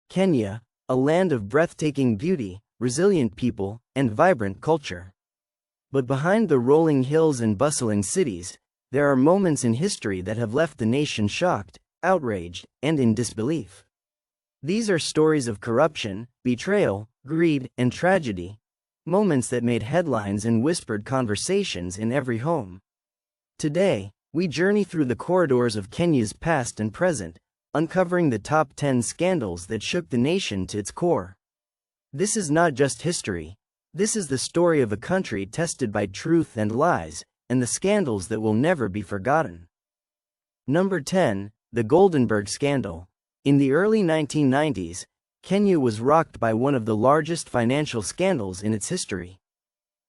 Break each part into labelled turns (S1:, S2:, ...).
S1: Kenya, a land of breathtaking beauty, resilient people, and vibrant culture. But behind the rolling hills and bustling cities, there are moments in history that have left the nation shocked, outraged, and in disbelief. These are stories of corruption, betrayal, greed, and tragedy, moments that made headlines and whispered conversations in every home. Today, we journey through the corridors of Kenya's past and present, uncovering the top 10 scandals that shook the nation to its core. This is not just history. This is the story of a country tested by truth and lies, and the scandals that will never be forgotten. Number 10. The Goldenberg Scandal. In the early 1990s, Kenya was rocked by one of the largest financial scandals in its history.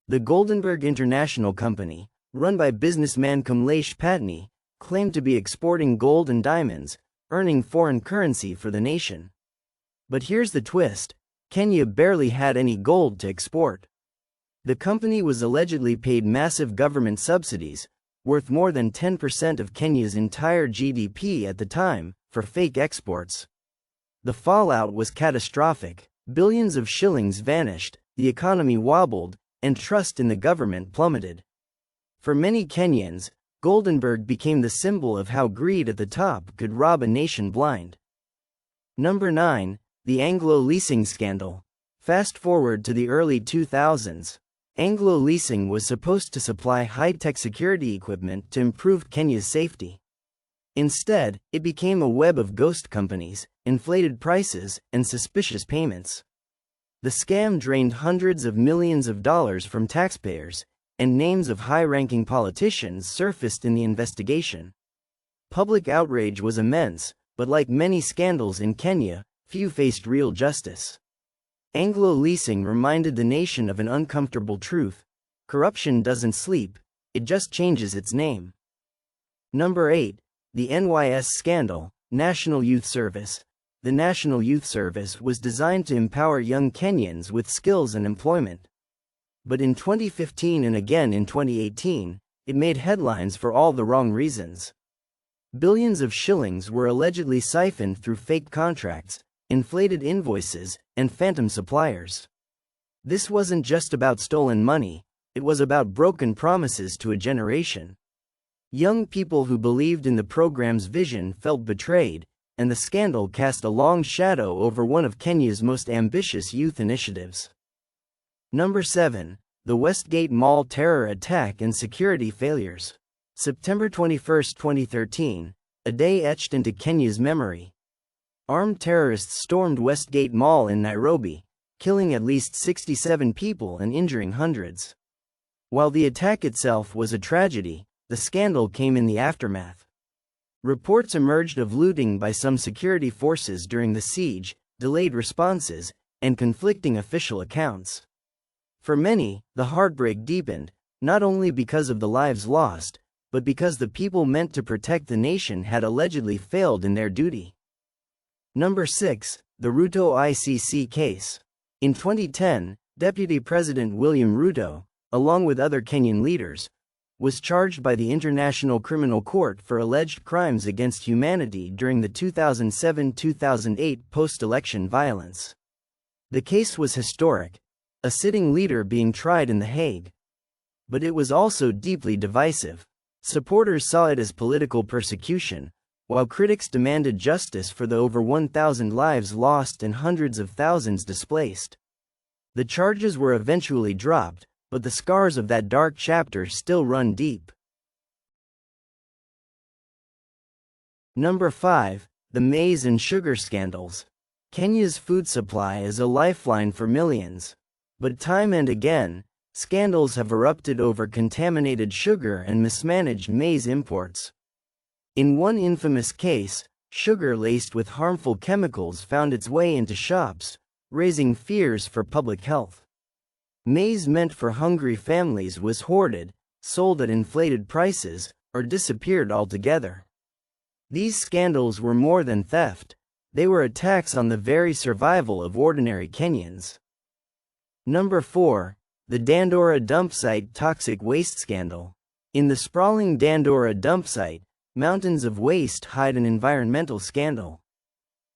S1: The Goldenberg International Company, run by businessman Kamlesh Patni, claimed to be exporting gold and diamonds, earning foreign currency for the nation. But here's the twist: Kenya barely had any gold to export. The company was allegedly paid massive government subsidies, worth more than 10% of Kenya's entire GDP at the time, for fake exports. The fallout was catastrophic. Billions of shillings vanished, the economy wobbled, and trust in the government plummeted. For many Kenyans, Goldenberg became the symbol of how greed at the top could rob a nation blind. Number 9. The Anglo Leasing Scandal. Fast forward to the early 2000s. Anglo Leasing was supposed to supply high-tech security equipment to improve Kenya's safety. Instead, it became a web of ghost companies, inflated prices, and suspicious payments. The scam drained hundreds of millions of dollars from taxpayers, and names of high-ranking politicians surfaced in the investigation. Public outrage was immense, but like many scandals in Kenya, few faced real justice. Anglo Leasing reminded the nation of an uncomfortable truth: corruption doesn't sleep, it just changes its name. Number 8. The NYS Scandal. National Youth Service. The National Youth Service was designed to empower young Kenyans with skills and employment. But in 2015 and again in 2018, it made headlines for all the wrong reasons. Billions of shillings were allegedly siphoned through fake contracts, inflated invoices, and phantom suppliers. This wasn't just about stolen money, it was about broken promises to a generation. Young people who believed in the program's vision felt betrayed, and the scandal cast a long shadow over one of Kenya's most ambitious youth initiatives. Number 7. The Westgate Mall Terror Attack and Security Failures. September 21, 2013, a day etched into Kenya's memory. Armed terrorists stormed Westgate Mall in Nairobi, killing at least 67 people and injuring hundreds. While the attack itself was a tragedy, the scandal came in the aftermath. Reports emerged of looting by some security forces during the siege, delayed responses, and conflicting official accounts. For many, the heartbreak deepened, not only because of the lives lost, but because the people meant to protect the nation had allegedly failed in their duty. Number 6. The Ruto ICC Case. In 2010, Deputy President William Ruto, along with other Kenyan leaders, was charged by the International Criminal Court for alleged crimes against humanity during the 2007-2008 post-election violence. The case was historic, a sitting leader being tried in The Hague. But it was also deeply divisive. Supporters saw it as political persecution, while critics demanded justice for the over 1,000 lives lost and hundreds of thousands displaced. The charges were eventually dropped, but the scars of that dark chapter still run deep. Number 5. The Maize and Sugar Scandals. Kenya's food supply is a lifeline for millions. But time and again, scandals have erupted over contaminated sugar and mismanaged maize imports. In one infamous case, sugar laced with harmful chemicals found its way into shops, raising fears for public health. Maize meant for hungry families was hoarded, sold at inflated prices, or disappeared altogether. These scandals were more than theft, they were attacks on the very survival of ordinary Kenyans. Number 4. The Dandora Dump Site Toxic Waste Scandal. In the sprawling Dandora dump site, mountains of waste hide an environmental scandal.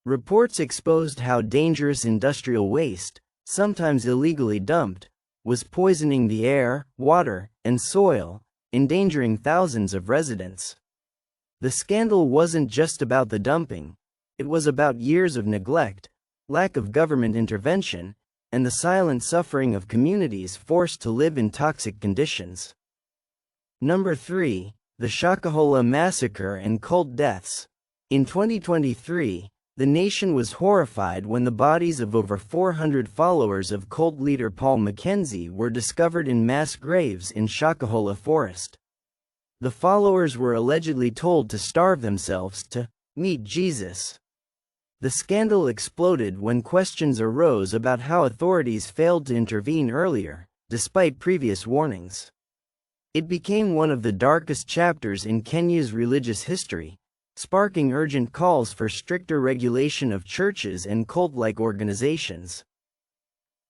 S1: Reports exposed how dangerous industrial waste, sometimes illegally dumped, was poisoning the air, water, and soil, endangering thousands of residents. The scandal wasn't just about the dumping, it was about years of neglect, lack of government intervention, and the silent suffering of communities forced to live in toxic conditions. Number 3. The Shakahola Massacre and Cult Deaths. In 2023, the nation was horrified when the bodies of over 400 followers of cult leader Paul Mackenzie were discovered in mass graves in Shakahola Forest. The followers were allegedly told to starve themselves to meet Jesus. The scandal exploded when questions arose about how authorities failed to intervene earlier, despite previous warnings. It became one of the darkest chapters in Kenya's religious history, sparking urgent calls for stricter regulation of churches and cult-like organizations.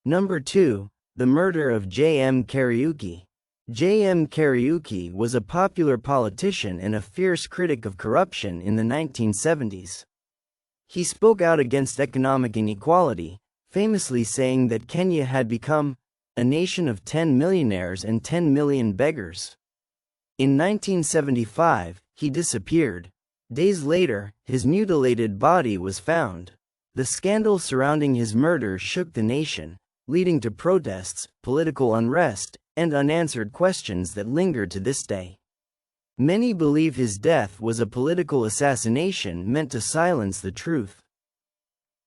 S1: Number 2. The murder of J.M. Kariuki. J.M. Kariuki was a popular politician and a fierce critic of corruption in the 1970s. He spoke out against economic inequality, famously saying that Kenya had become a nation of 10 millionaires and 10 million beggars. In 1975, he disappeared. Days later, his mutilated body was found. The scandal surrounding his murder shook the nation, leading to protests, political unrest, and unanswered questions that linger to this day. Many believe his death was a political assassination meant to silence the truth.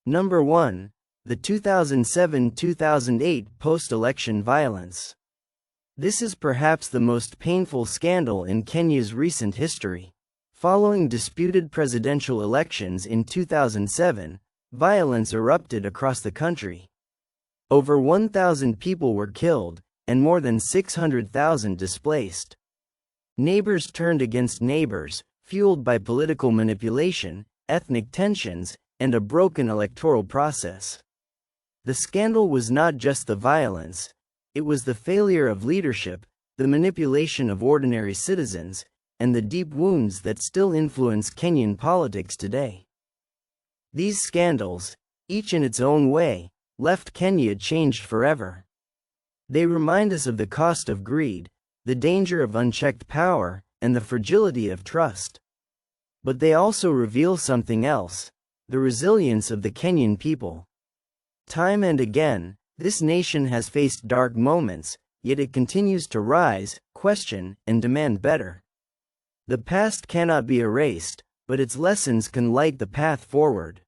S1: Number 1. The 2007-2008 post-election violence. This is perhaps the most painful scandal in Kenya's recent history. Following disputed presidential elections in 2007, violence erupted across the country. Over 1,000 people were killed, and more than 600,000 displaced. Neighbors turned against neighbors, fueled by political manipulation, ethnic tensions, and a broken electoral process. The scandal was not just the violence, it was the failure of leadership, the manipulation of ordinary citizens, and the deep wounds that still influence Kenyan politics today. These scandals, each in its own way, left Kenya changed forever. They remind us of the cost of greed, the danger of unchecked power, and the fragility of trust. But they also reveal something else: the resilience of the Kenyan people. Time and again, this nation has faced dark moments, yet it continues to rise, question, and demand better. The past cannot be erased, but its lessons can light the path forward.